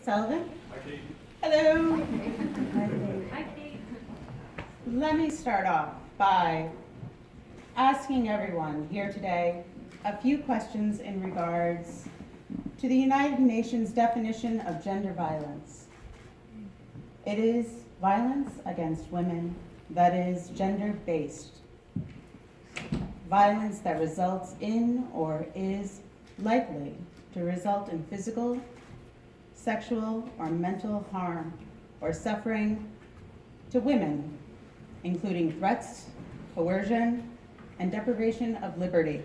Sullivan? Hi, Kate. Hello. Hi, Kate. Let me start off by asking everyone here today a few questions in regards to the United Nations definition of gender violence. It is violence against women that is gender-based. Violence that results in or is likely to result in physical, sexual, or mental harm or suffering to women, including threats, coercion, and deprivation of liberty,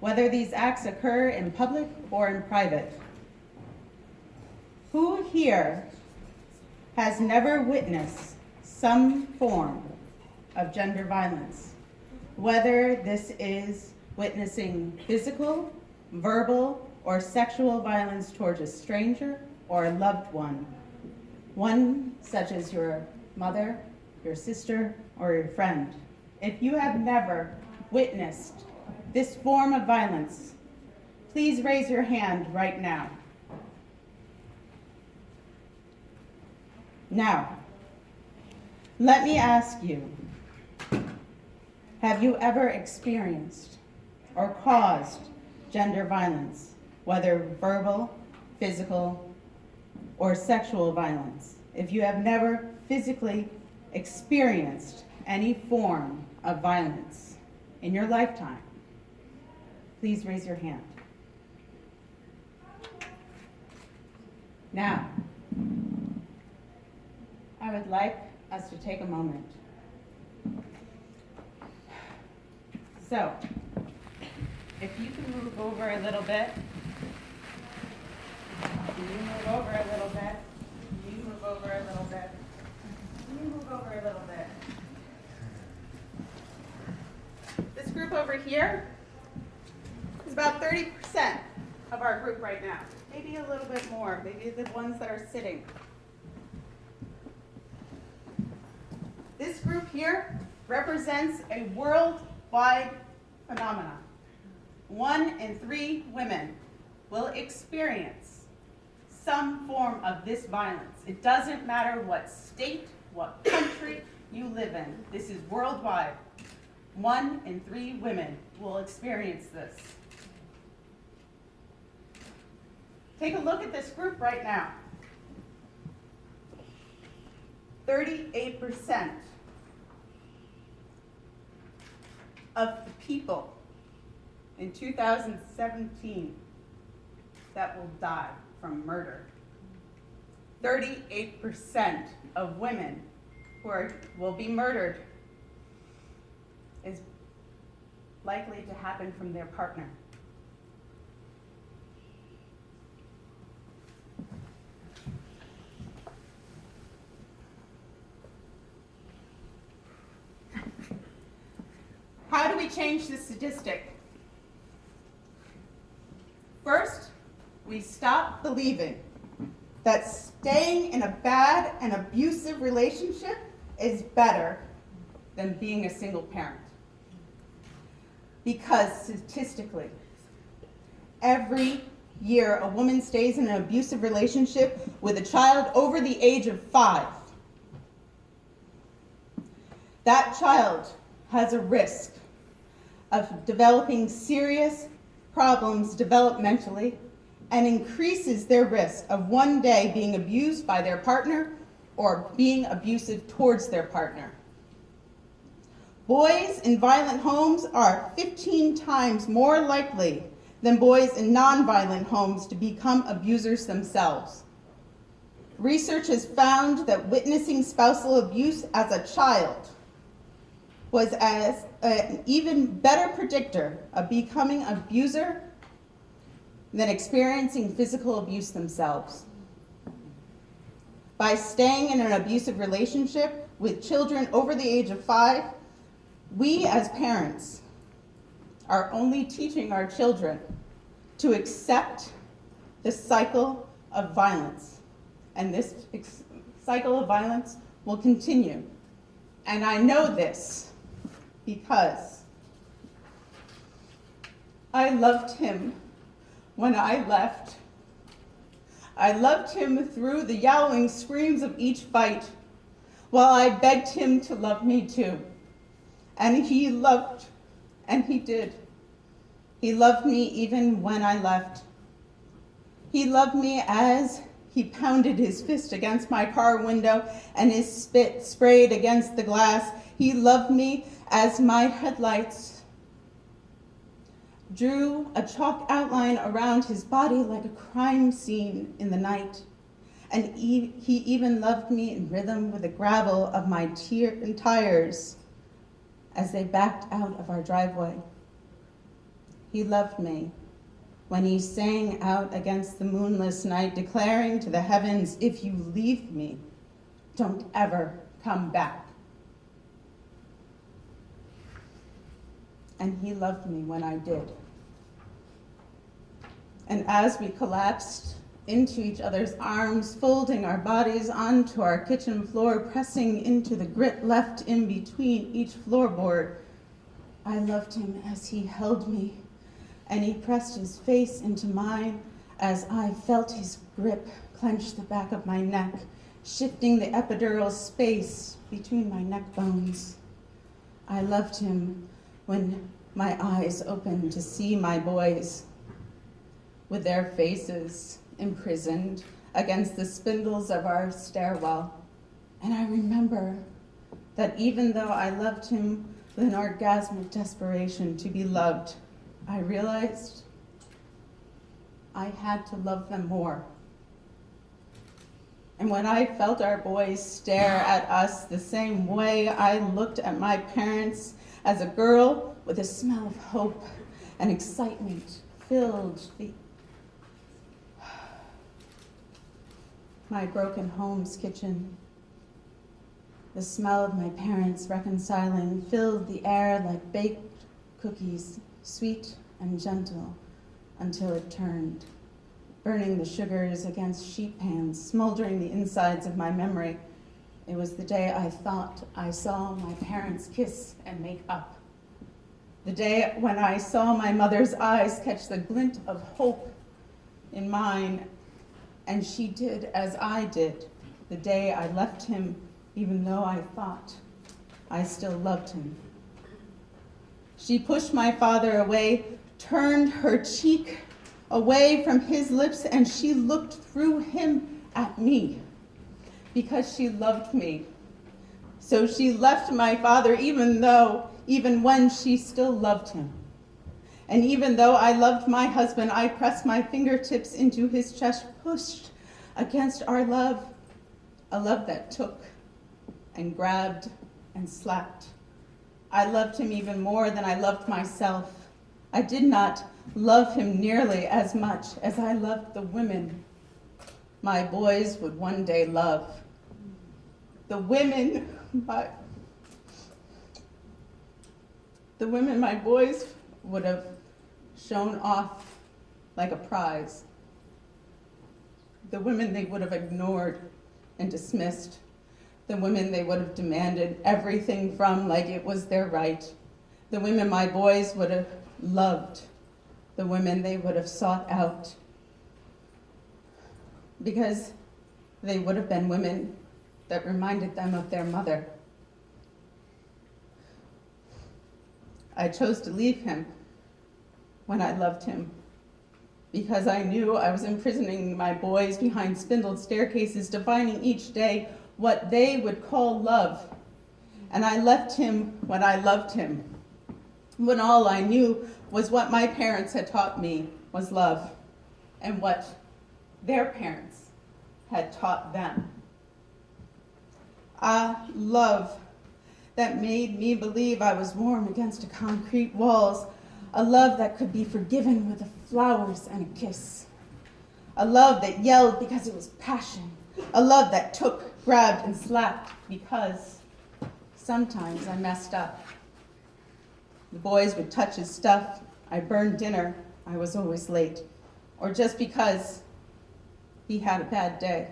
whether these acts occur in public or in private. Who here has never witnessed some form of gender violence, whether this is witnessing physical, verbal, or sexual violence towards a stranger or a loved one such as your mother, your sister, or your friend? If you have never witnessed this form of violence, please raise your hand right now. Now, let me ask you, have you ever experienced or caused gender violence, whether verbal, physical, or sexual violence? If you have never physically experienced any form of violence in your lifetime, please raise your hand. Now, I would like us to take a moment. So, if you can move over a little bit, you move over a little bit, you move over a little bit, you move over a little bit. This group over here is about 30% of our group right now. Maybe a little bit more, maybe the ones that are sitting. This group here represents a worldwide phenomenon. 1 in 3 women will experience some form of this violence. It doesn't matter what state, what country you live in. This is worldwide. 1 in 3 women will experience this. Take a look at this group right now. 38% of the people in 2017 that will die from murder. 38% of women who will be murdered is likely to happen from their partner. How do we change this statistic? First, we stop believing that staying in a bad and abusive relationship is better than being a single parent. Because statistically, every year a woman stays in an abusive relationship with a child over the age of 5. That child has a risk of developing serious problems developmentally and increases their risk of one day being abused by their partner or being abusive towards their partner. Boys in violent homes are 15 times more likely than boys in non-violent homes to become abusers themselves. Research has found that witnessing spousal abuse as a child was as an even better predictor of becoming an abuser than experiencing physical abuse themselves. By staying in an abusive relationship with children over the age of 5, we as parents are only teaching our children to accept the cycle of violence. And this cycle of violence will continue. And I know this because I loved him when I left. I loved him through the yowling screams of each fight, while I begged him to love me too. And he loved, and he did. He loved me even when I left. He loved me as he pounded his fist against my car window and his spit sprayed against the glass. He loved me as my headlights drew a chalk outline around his body like a crime scene in the night. And he even loved me in rhythm with the gravel of my tires as they backed out of our driveway. He loved me when he sang out against the moonless night, declaring to the heavens, if you leave me, don't ever come back. And he loved me when I did. And as we collapsed into each other's arms, folding our bodies onto our kitchen floor, pressing into the grit left in between each floorboard, I loved him as he held me, and he pressed his face into mine as I felt his grip clench the back of my neck, shifting the epidural space between my neck bones. I loved him when my eyes opened to see my boys with their faces imprisoned against the spindles of our stairwell. And I remember that even though I loved him with an orgasmic desperation to be loved, I realized I had to love them more. And when I felt our boys stare at us the same way I looked at my parents as a girl with a smell of hope and excitement filled my broken home's kitchen. The smell of my parents reconciling filled the air like baked cookies, sweet and gentle, until it turned, burning the sugars against sheet pans, smoldering the insides of my memory. It was the day I thought I saw my parents kiss and make up. The day when I saw my mother's eyes catch the glint of hope in mine, and she did as I did. The day I left him, even though I thought I still loved him. She pushed my father away, turned her cheek away from his lips, and she looked through him at me because she loved me. So she left my father even when she still loved him. And even though I loved my husband, I pressed my fingertips into his chest, pushed against our love, a love that took and grabbed and slapped. I loved him even more than I loved myself. I did not love him nearly as much as I loved the women my boys would one day love. The women my boys would have shown off like a prize. The women they would have ignored and dismissed. The women they would have demanded everything from like it was their right. The women my boys would have loved. The women they would have sought out. Because they would have been women that reminded them of their mother. I chose to leave him when I loved him, because I knew I was imprisoning my boys behind spindled staircases, defining each day what they would call love. And I left him when I loved him, when all I knew was what my parents had taught me was love, and what their parents had taught them. A love that made me believe I was warm against concrete walls, a love that could be forgiven with flowers and a kiss, a love that yelled because it was passion, a love that took, grabbed, and slapped because sometimes I messed up. The boys would touch his stuff, I burned dinner, I was always late, or just because he had a bad day.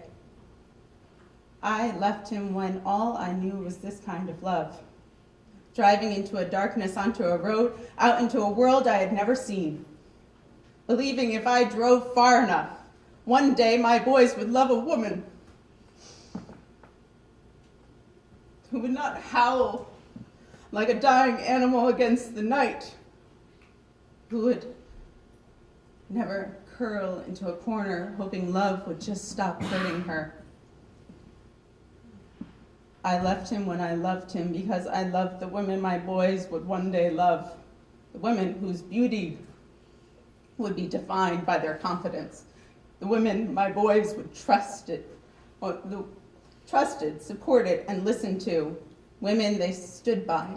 I left him when all I knew was this kind of love. Driving into a darkness onto a road, out into a world I had never seen. Believing if I drove far enough, one day my boys would love a woman who would not howl like a dying animal against the night, who would never curl into a corner hoping love would just stop hurting her. I left him when I loved him because I loved the women my boys would one day love, the women whose beauty would be defined by their confidence, the women my boys would trusted, supported, and listened to, women they stood by,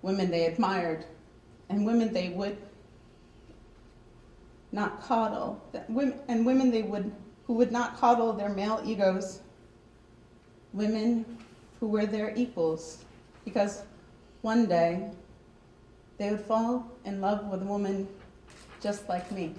women they admired, and women they would not coddle, who would not coddle their male egos, women who were their equals, because one day they would fall in love with a woman just like me.